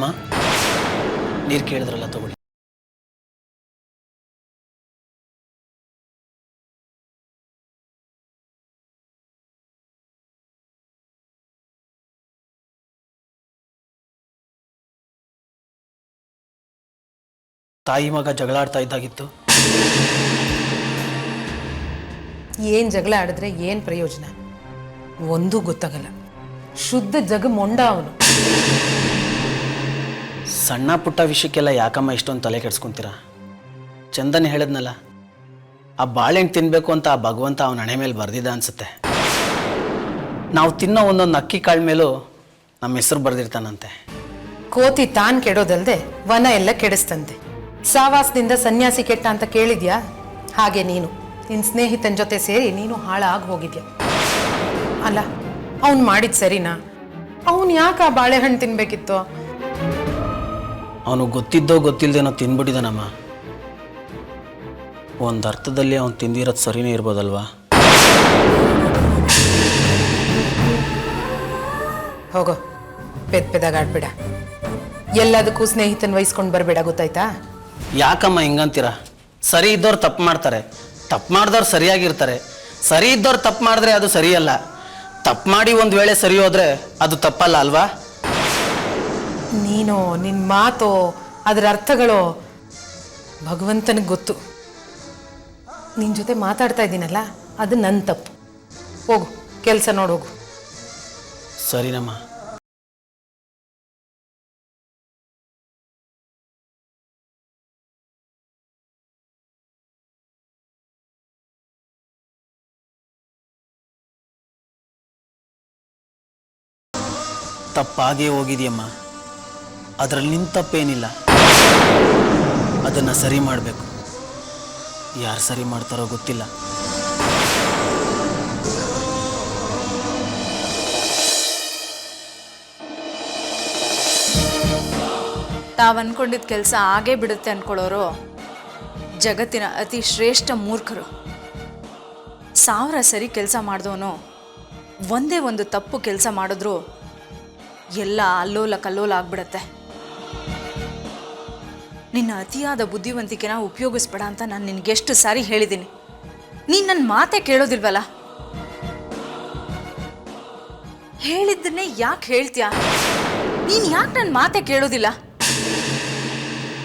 ಅಮ್ಮ ನೀರು ಕೇಳಿದ್ರಲ್ಲ ತಗೊಳ್ಳಿ. ತಾಯಿ ಮಗ ಜಗಳಾಡ್ತಾ ಇದ್ದಾಗಿತ್ತು. ಏನು ಜಗಳ ಆಡಿದ್ರೆ ಏನು ಪ್ರಯೋಜನ? ಒಂದೂ ಗೊತ್ತಾಗಲ್ಲ. ಶುದ್ಧ ಜಗ ಮೊಂಡ ಅವನು. ಸಣ್ಣ ಪುಟ್ಟ ವಿಷಯಕ್ಕೆಲ್ಲ ಯಾಕಮ್ಮ ಇಷ್ಟೊಂದು ತಲೆ ಕೆಡ್ಸ್ಕೊಂತೀರಾ? ಚಂದನ್ ಹೇಳಿದ್ನಲ್ಲ, ಆ ಬಾಳೆಹಣ್ಣು ತಿನ್ನಬೇಕು ಅಂತ ಆ ಭಗವಂತ ಅವನ ಹಣೆ ಮೇಲೆ ಬರೆದಿದ್ದ ಅನ್ಸುತ್ತೆ. ನಾವು ತಿನ್ನೋ ಒಂದೊಂದು ಅಕ್ಕಿ ಕಾಳು ಮೇಲೂ ನಮ್ಮ ಹೆಸರು ಬರೆದಿರ್ತಾನಂತೆ. ಕೋತಿ ತಾನು ಕೆಡೋದಲ್ದೆ ವನ ಎಲ್ಲ ಕೆಡಿಸ್ತಂತೆ. ಸಾವಾಸದಿಂದ ಸನ್ಯಾಸಿ ಕೆಟ್ಟ ಅಂತ ಕೇಳಿದ್ಯಾ? ಹಾಗೆ ನೀನು ನಿನ್ನ ಸ್ನೇಹಿತನ ಜೊತೆ ಸೇರಿ ನೀನು ಹಾಳಾಗಿ ಹೋಗಿದ್ಯಾ. ಅಲ್ಲ, ಅವನು ಮಾಡಿದ ಸರಿನಾ? ಅವನು ಯಾಕೆ ಆ ಬಾಳೆಹಣ್ಣು ತಿನ್ಬೇಕಿತ್ತು? ಅವನು ಗೊತ್ತಿದ್ದೋ ಗೊತ್ತಿಲ್ಲದೇನೋ ತಿನ್ಬಿಟ್ಟಿದ್ದಾನಮ್ಮ. ಒಂದು ಅರ್ಥದಲ್ಲಿ ಅವನು ತಿಂದಿರೋದು ಸರಿನೇ ಇರ್ಬೋದಲ್ವಾ? ಹೋಗೋ, ಪೆದ್ದಾಗಾಡ್ಬೇಡ. ಎಲ್ಲದಕ್ಕೂ ಸ್ನೇಹಿತನ ವಹಿಸ್ಕೊಂಡು ಬರಬೇಡ, ಗೊತ್ತಾಯ್ತಾ? ಯಾಕಮ್ಮ ಹಿಂಗಂತೀರ? ಸರಿ ಇದ್ದವ್ರು ತಪ್ಪು ಮಾಡ್ತಾರೆ, ತಪ್ಪು ಮಾಡಿದವ್ರು ಸರಿಯಾಗಿರ್ತಾರೆ. ಸರಿ ಇದ್ದವ್ರು ತಪ್ಪು ಮಾಡಿದ್ರೆ ಅದು ಸರಿಯಲ್ಲ. ತಪ್ಪು ಮಾಡಿ ಒಂದು ವೇಳೆ ಸರಿ ಹೋದ್ರೆ ಅದು ತಪ್ಪಲ್ಲ ಅಲ್ವಾ? ನೀನು ನಿನ್ನ ಮಾತು, ಅದರ ಅರ್ಥಗಳು ಭಗವಂತನಿಗೆ ಗೊತ್ತು. ನಿನ್ನ ಜೊತೆ ಮಾತಾಡ್ತಾ ಇದ್ದೀನಲ್ಲ, ಅದು ನನ್ನ ತಪ್ಪು. ಹೋಗು, ಕೆಲಸ ನೋಡೋಗು. ಸರಿನಮ್ಮ. ತಪ್ಪಾಗೇ ಹೋಗಿದೆಯಮ್ಮ, ಅದರಲ್ಲಿ ನಿನ್ನ ತಪ್ಪೇನಿಲ್ಲ. ಅದನ್ನು ಸರಿ ಮಾಡಬೇಕು. ಯಾರು ಸರಿ ಮಾಡ್ತಾರೋ ಗೊತ್ತಿಲ್ಲ. ತಾವು ಅಂದ್ಕೊಂಡಿದ್ದ ಕೆಲಸ ಆಗೇ ಬಿಡುತ್ತೆ ಅಂದ್ಕೊಳ್ಳೋರು ಜಗತ್ತಿನ ಅತಿ ಶ್ರೇಷ್ಠ ಮೂರ್ಖರು. 1000 ಸರಿ ಕೆಲಸ ಮಾಡಿದವನು ಒಂದೇ ಒಂದು ತಪ್ಪು ಕೆಲಸ ಮಾಡಿದ್ರು ಎಲ್ಲ ಅಲ್ಲೋಲ ಕಲ್ಲೋಲ ಆಗ್ಬಿಡತ್ತೆ. ನಿನ್ನ ಅತಿಯಾದ ಬುದ್ಧಿವಂತಿಕೆನ ಉಪಯೋಗಿಸ್ಬೇಡ ಅಂತ ನಾನು ನಿನಗೆಷ್ಟು ಸಾರಿ ಹೇಳಿದ್ದೀನಿ. ನೀನು ನನ್ನ ಮಾತೇ ಕೇಳೋದಿಲ್ವಲ್ಲ? ಹೇಳಿದ್ದನ್ನೇ ಯಾಕೆ ಹೇಳ್ತೀಯ? ನೀನು ಯಾಕೆ ನನ್ನ ಮಾತೇ ಕೇಳೋದಿಲ್ಲ?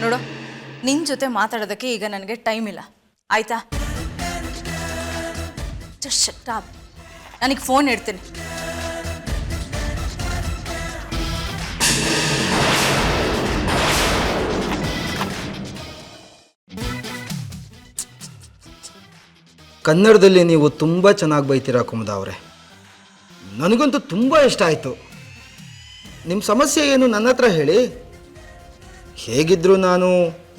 ನೋಡು, ನಿನ್ನ ಜೊತೆ ಮಾತಾಡೋದಕ್ಕೆ ಈಗ ನನಗೆ ಟೈಮ್ ಇಲ್ಲ, ಆಯ್ತಾ? Just shut up. ನನಗೆ ಫೋನ್ ಇಡ್ತೀನಿ. ಕನ್ನಡದಲ್ಲಿ ನೀವು ತುಂಬ ಚೆನ್ನಾಗಿ ಬೈತೀರಾ ಕುಮುದ ಅವರೇ. ನನಗಂತೂ ತುಂಬ ಇಷ್ಟ ಆಯಿತು. ನಿಮ್ಮ ಸಮಸ್ಯೆ ಏನು ನನ್ನ ಹತ್ರ ಹೇಳಿ. ಹೇಗಿದ್ದರೂ ನಾನು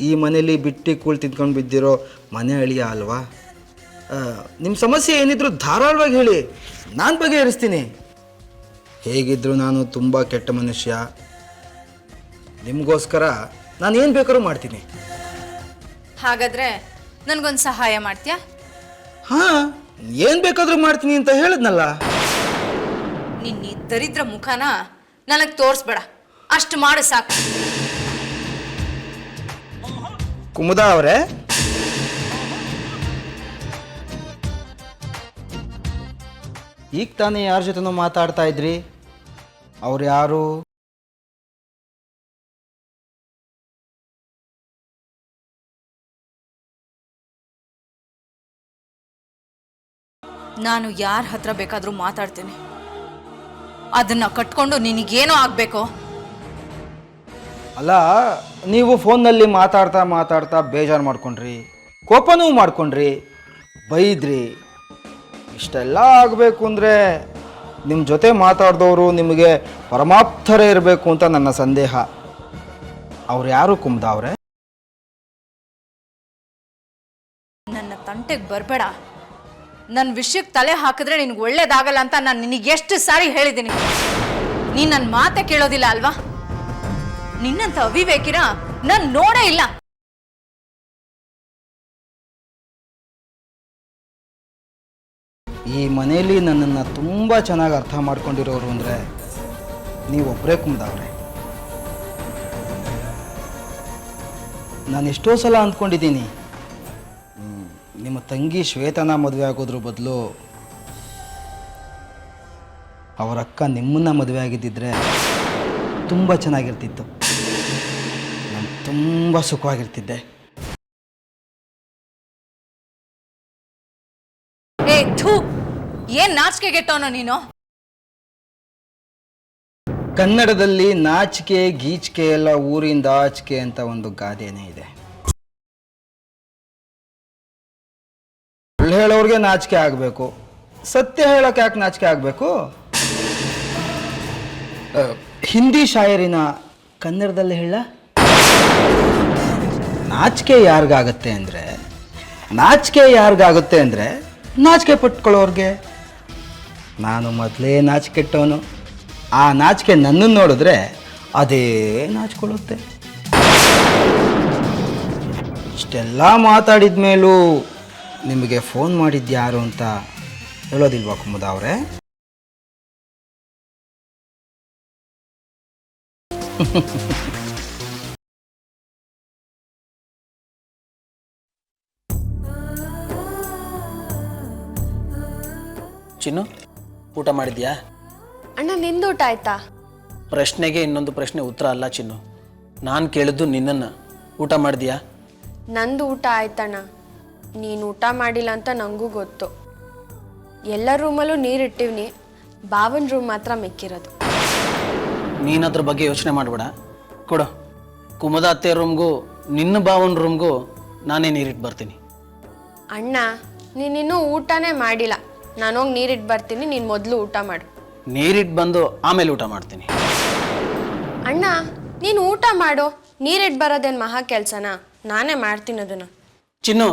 ಈ ಮನೇಲಿ ಬಿಟ್ಟು ಕೂಳು ತಿದ್ಕೊಂಡು ಬಿದ್ದಿರೋ ಮನೆ ಅಳಿಯ ಅಲ್ವಾ? ನಿಮ್ಮ ಸಮಸ್ಯೆ ಏನಿದ್ರು ಧಾರಾಳವಾಗಿ ಹೇಳಿ, ನಾನು ಬಗೆಹರಿಸ್ತೀನಿ. ಹೇಗಿದ್ದರೂ ನಾನು ತುಂಬ ಕೆಟ್ಟ ಮನುಷ್ಯ. ನಿಮಗೋಸ್ಕರ ನಾನು ಏನು ಬೇಕಾದ್ರೂ ಮಾಡ್ತೀನಿ. ಹಾಗಾದರೆ ನನಗೊಂದು ಸಹಾಯ ಮಾಡ್ತೀಯಾ? ಹಾಂ, ಏನು ಬೇಕಾದರೂ ಮಾಡ್ತೀನಿ ಅಂತ ಹೇಳಿದ್ನಲ್ಲ. ನಿನ್ನ ದರಿದ್ರ ಮುಖನ ನನಗೆ ತೋರಿಸ್ಬೇಡ, ಅಷ್ಟು ಮಾಡು ಸಾಕು. ಕುಮುದ ಅವರೇ, ಈಗ ತಾನೇ ಯಾರ ಜೊತೆನೋ ಮಾತಾಡ್ತಾ ಇದ್ರಿ? ಅವ್ರು ಯಾರು? ನಾನು ಯಾರ ಹತ್ರ ಬೇಕಾದರೂ ಮಾತಾಡ್ತೀನಿ. ಅದನ್ನ ಕಟ್ಕೊಂಡು ನಿನಗೇನೋ ಆಗಬೇಕು. ಅಲ್ಲ, ನೀವು ಫೋನ್ನಲ್ಲಿ ಮಾತಾಡ್ತಾ ಮಾತಾಡ್ತಾ ಬೇಜಾರು ಮಾಡ್ಕೊಂಡ್ರಿ, ಕೋಪನೂ ಮಾಡ್ಕೊಂಡ್ರಿ, ಬೈದ್ರಿ. ಇಷ್ಟೆಲ್ಲ ಆಗಬೇಕು ಅಂದರೆ ನಿಮ್ಮ ಜೊತೆ ಮಾತಾಡಿದವರು ನಿಮಗೆ ಪರಮಾಪ್ತರೇ ಇರಬೇಕು ಅಂತ ನನ್ನ ಸಂದೇಹ. ಅವ್ರು ಯಾರು ಕುಮುದ ಅವರೇ? ನನ್ನ ತಂಟೆಗೆ ಬರಬೇಡ. ನನ್ನ ವಿಷಯಕ್ಕೆ ತಲೆ ಹಾಕಿದ್ರೆ ನಿನಗೆ ಒಳ್ಳೇದಾಗಲ್ಲ ಅಂತ ನಾನು ನಿನಗೆ ಎಷ್ಟು ಸಾರಿ ಹೇಳಿದ್ದೀನಿ. ನೀನು ನನ್ನ ಮಾತೆ ಕೇಳೋದಿಲ್ಲ ಅಲ್ವಾ? ನಿನ್ನಂಥ ಅವಿವೇಕಿನ ನಾನು ನೋಡೇ ಇಲ್ಲ. ಈ ಮನೆಯಲ್ಲಿ ನನ್ನನ್ನು ತುಂಬ ಚೆನ್ನಾಗಿ ಅರ್ಥ ಮಾಡ್ಕೊಂಡಿರೋರು ಅಂದರೆ ನೀವೊಬ್ಬರೇ ಕುಮುದ ಅವರೇ. ನಾನು ಎಷ್ಟೋ ಸಲ ಅಂದ್ಕೊಂಡಿದ್ದೀನಿ, ನಿಮ್ಮ ತಂಗಿ ಶ್ವೇತನ ಮದುವೆ ಆಗೋದ್ರ ಬದಲು ಅವರ ಅಕ್ಕ ನಿಮ್ಮನ್ನ ಮದುವೆ ಆಗಿದ್ದಿದ್ರೆ ತುಂಬ ಚೆನ್ನಾಗಿರ್ತಿತ್ತು. ನಾನು ತುಂಬ ಸುಖವಾಗಿರ್ತಿದ್ದೆ. ಏ ಥೂ, ಏನ್ ನಾಚಿಕೆಗೆಟ್ಟವನು ನೀನು? ಕನ್ನಡದಲ್ಲಿ ನಾಚಿಕೆ ಗೀಚಿಕೆ ಎಲ್ಲ ಊರಿಂದ ಆಚಿಕೆ ಅಂತ ಒಂದು ಗಾದೆನೇ ಇದೆ. ಸುಳ್ಳು ಹೇಳೋರ್ಗೆ ನಾಚಿಕೆ ಆಗಬೇಕು, ಸತ್ಯ ಹೇಳೋಕೆ ಯಾಕೆ ನಾಚಿಕೆ ಆಗಬೇಕು? ಹಿಂದಿ ಶಾಯರಿನ ಕನ್ನಡದಲ್ಲಿ ಹೇಳ, ನಾಚಿಕೆ ಯಾರಿಗಾಗುತ್ತೆ ಅಂದರೆ ನಾಚಿಕೆ ಪಟ್ಕೊಳ್ಳೋರ್ಗೆ. ನಾನು ಮೊದಲೇ ನಾಚಿಕೆಟ್ಟವನು. ಆ ನಾಚಿಕೆ ನನ್ನನ್ನು ನೋಡಿದ್ರೆ ಅದೇ ನಾಚಿಕೊಳ್ಳುತ್ತೆ. ಇಷ್ಟೆಲ್ಲ ಮಾತಾಡಿದ ಮೇಲೂ ನಿಮಗೆ ಫೋನ್ ಮಾಡಿದ್ಯಾರು ಅಂತ ಹೇಳೋದಿಲ್ವಾ ಕುಮುದ ಅವರೇ? ಚಿನ್ನು, ಊಟ ಮಾಡಿದ್ಯಾ? ಅಣ್ಣ ನಿಂದು ಊಟ ಆಯ್ತಾ? ಪ್ರಶ್ನೆಗೆ ಇನ್ನೊಂದು ಪ್ರಶ್ನೆ ಉತ್ತರ ಅಲ್ಲ ಚಿನ್ನು. ನಾನು ಕೇಳಿದ್ದು ನಿನ್ನನ್ನು, ಊಟ ಮಾಡಿದ್ಯಾ? ನಂದು ಊಟ ಆಯ್ತಣ್ಣ. ನೀನು ಊಟ ಮಾಡಿಲ್ಲ ಅಂತ ನನಗೂ ಗೊತ್ತು. ಎಲ್ಲ ರೂಮಲ್ಲೂ ನೀರಿಟ್ಟಿವ್ನಿ, ಬಾವನ ರೂಮ್ ಮಾತ್ರ ಮಿಕ್ಕಿರೋದು. ನೀನು ಅದ್ರ ಬಗ್ಗೆ ಯೋಚನೆ ಮಾಡಬೇಡ. ಕೊಡು, ಕುಮುದ ಅತ್ತೆ ರೂಮ್ಗೂ ನಿನ್ನ ಬಾವನ ರೂಮ್ಗೂ ನಾನೇ ನೀರಿಟ್ಟು ಬರ್ತೀನಿ. ಅಣ್ಣ, ನೀನಿನ್ನೂ ಊಟನೇ ಮಾಡಿಲ್ಲ. ನಾನೋಗಿ ನೀರಿಟ್ಟು ಬರ್ತೀನಿ, ನೀನು ಮೊದಲು ಊಟ ಮಾಡು. ನೀರಿಟ್ಟು ಬಂದು ಆಮೇಲೆ ಊಟ ಮಾಡ್ತೀನಿ. ಅಣ್ಣ, ನೀನು ಊಟ ಮಾಡು. ನೀರಿಟ್ಟು ಬರೋದೇನು ಮಹಾ ಕೆಲಸನಾ? ನಾನೇ ಮಾಡ್ತೀನಿ ಅದನ್ನು. ಚಿನ್ನು,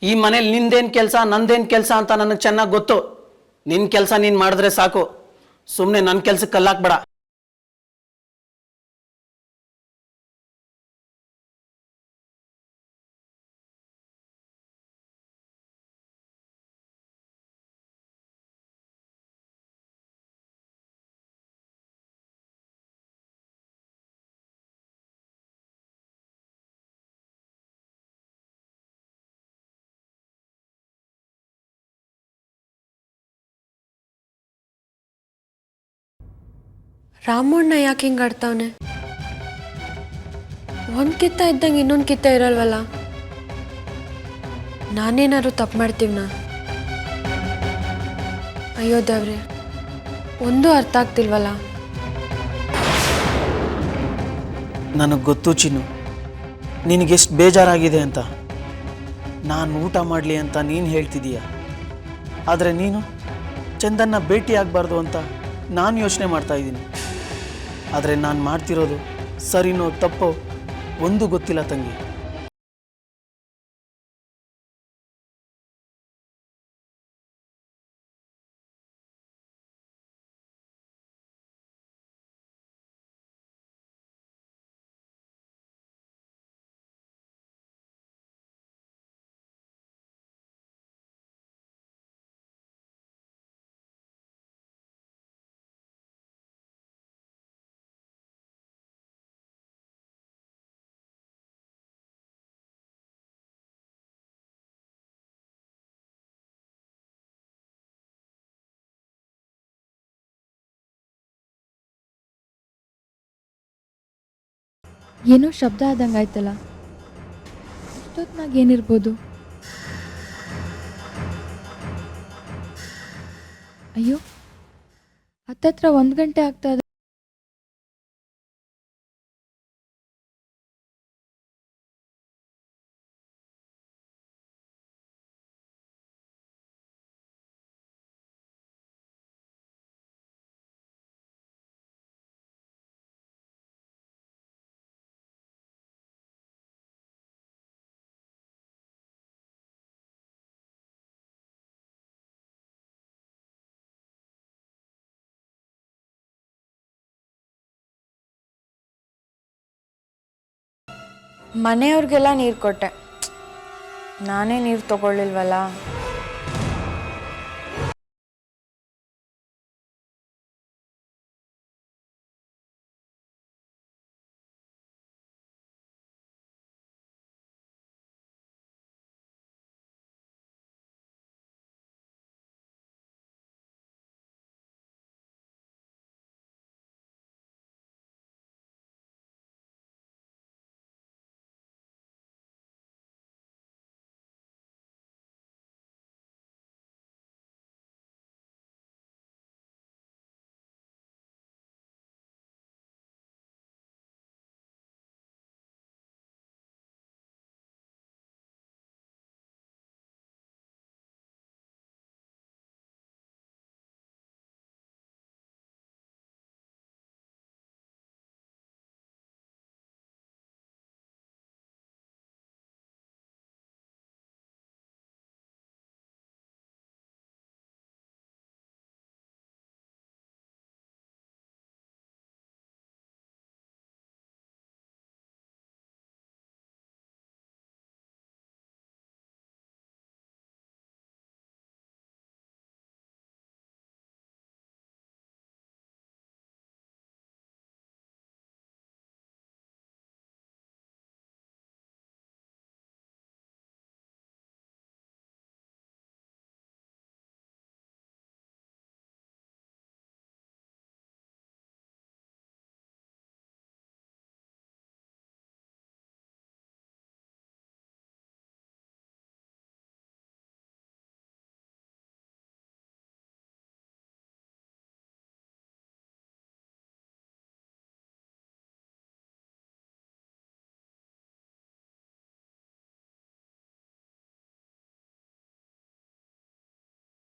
ಈ ಮನೇಲಿ ನಿಂದೇನು ಕೆಲಸ ನಂದೇನು ಕೆಲಸ ಅಂತ ನನಗೆ ಚೆನ್ನಾಗಿ ಗೊತ್ತು. ನಿನ್ನ ಕೆಲಸ ನೀನು ಮಾಡಿದ್ರೆ ಸಾಕು, ಸುಮ್ಮನೆ ನನ್ನ ಕೆಲಸಕ್ಕೆ ಕಲ್ಲಾಕ್ಬೇಡ. ರಾಮಣ್ಣ ಯಾಕೆ ಹಿಂಗೆ ಆಡ್ತಾವನೆ? ಒಂದು ಕಿತ್ತ ಇದ್ದಂಗೆ ಇನ್ನೊಂದು ಕಿತ್ತ ಇರಲ್ವಲ್ಲ. ನಾನೇನಾದ್ರು ತಪ್ಪು ಮಾಡ್ತೀವ್ನಾ? ಅಯ್ಯೋ ದೇವ್ರೆ, ಒಂದೂ ಅರ್ಥ ಆಗ್ತಿಲ್ವಲ್ಲ. ನನಗೆ ಗೊತ್ತು ಚಿನ್ನು, ನಿನಗೆಷ್ಟು ಬೇಜಾರಾಗಿದೆ ಅಂತ. ನಾನು ಊಟ ಮಾಡಲಿ ಅಂತ ನೀನು ಹೇಳ್ತಿದೀಯ, ಆದರೆ ನೀನು ಚಂದನ್ನ ಭೇಟಿ ಆಗಬಾರ್ದು ಅಂತ ನಾನು ಯೋಚನೆ ಮಾಡ್ತಾ ಇದ್ದೀನಿ. ಆದರೆ ನಾನು ಮಾಡ್ತಿರೋದು ಸರಿನೋ ತಪ್ಪೋ ಒಂದು ಗೊತ್ತಿಲ್ಲ ತಂಗಿ. ಏನೋ ಶಬ್ದ ಆದಂಗಾಯ್ತಲ್ಲ. ಇಷ್ಟೊತ್ತಿನಾಗ ಏನಿರ್ಬೋದು? ಅಯ್ಯೋ, ಹತ್ತತ್ರ 1 ಗಂಟೆ ಆಗ್ತಾ ಇದೆ. ಮನೆಯವ್ರಿಗೆಲ್ಲ ನೀರು ಕೊಟ್ಟೆ, ನಾನೇ ನೀರು ತಗೊಳ್ಳಿಲ್ವಲ್ಲ.